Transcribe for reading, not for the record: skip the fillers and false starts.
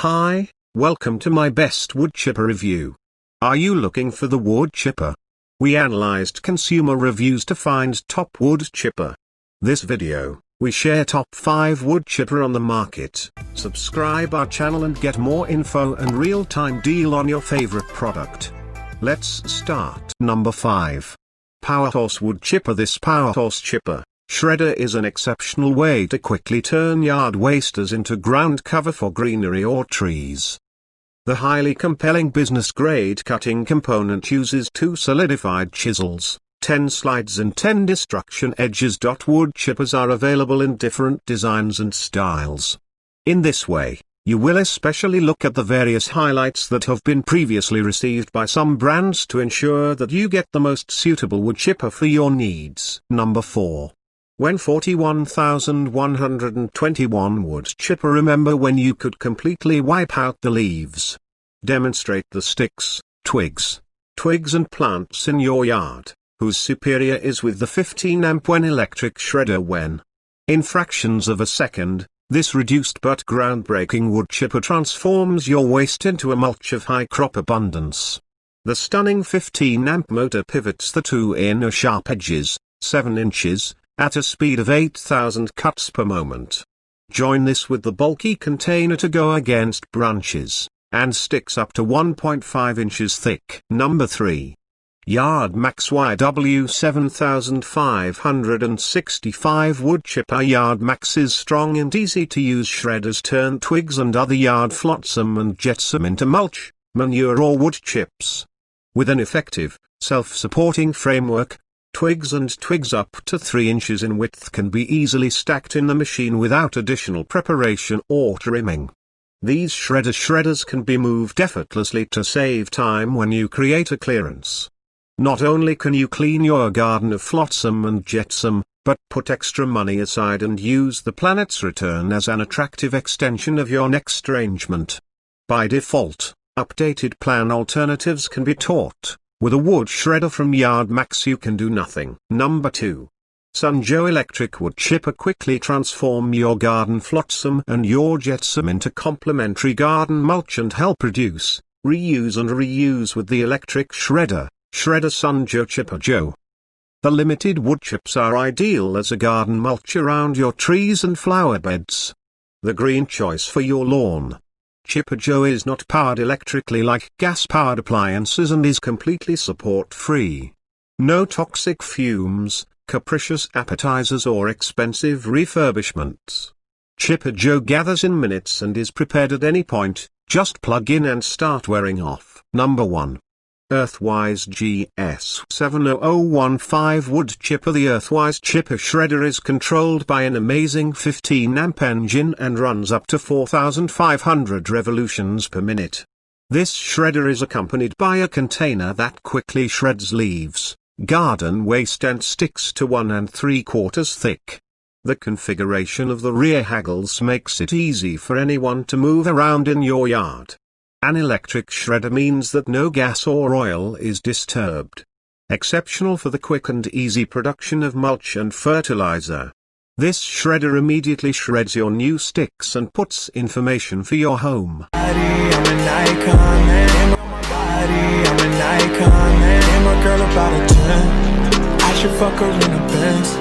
Hi, welcome to my best wood chipper review. Are you looking for the wood chipper? We analyzed consumer reviews to find top wood chipper. This video, we share top 5 wood chipper on the market. Subscribe our channel and get more info and real-time deal on your favorite product. Let's start. Number 5. Powerhouse wood chipper. This Powerhouse chipper shredder is an exceptional way to quickly turn yard wasters into ground cover for greenery or trees. The highly compelling business-grade cutting component uses 2 solidified chisels, 10 slides and 10 destruction edges. Wood chippers are available in different designs and styles. In this way, you will especially look at the various highlights that have been previously received by some brands to ensure that you get the most suitable wood chipper for your needs. Number 4. When 41121 wood chipper. Remember when you could completely wipe out the leaves? Demonstrate the sticks, twigs and plants in your yard, whose superior is with the 15 amp when electric shredder. When, in fractions of a second, this reduced but groundbreaking wood chipper transforms your waste into a mulch of high crop abundance. The stunning 15 amp motor pivots the 2 inner sharp edges, 7 inches, at a speed of 8,000 cuts per moment. Join this with the bulky container to go against branches, and sticks up to 1.5 inches thick. Number 3. YARDMAX YW7565 wood chipper. YARDMAX's strong and easy to use shredders turn twigs and other yard flotsam and jetsam into mulch, manure or wood chips. With an effective, self-supporting framework, twigs up to 3 inches in width can be easily stacked in the machine without additional preparation or trimming. These shredders can be moved effortlessly to save time when you create a clearance. Not only can you clean your garden of flotsam and jetsam, but put extra money aside and use the planet's return as an attractive extension of your next arrangement. By default, updated plan alternatives can be taught. With a wood shredder from YARDMAX you can do nothing. Number 2. Sunjoe electric wood chipper. Quickly transform your garden flotsam and your jetsam into complementary garden mulch and help reduce, reuse and reuse with the electric shredder, Sunjoe Chipper Joe. The limited wood chips are ideal as a garden mulch around your trees and flower beds. The green choice for your lawn. Chipper Joe is not powered electrically like gas-powered appliances and is completely support-free. No toxic fumes, capricious appetizers or expensive refurbishments. Chipper Joe gathers in minutes and is prepared at any point, just plug in and start wearing off. Number 1. Earthwise GS7015 wood chipper. The Earthwise chipper shredder is controlled by an amazing 15 amp engine and runs up to 4,500 revolutions per minute. This shredder is accompanied by a container that quickly shreds leaves, garden waste and sticks to 1 3/4 thick. The configuration of the rear haggles makes it easy for anyone to move around in your yard. An electric shredder means that no gas or oil is disturbed. Exceptional for the quick and easy production of mulch and fertilizer. This shredder immediately shreds your new sticks and puts information for your home. I should fuck her in the Benz.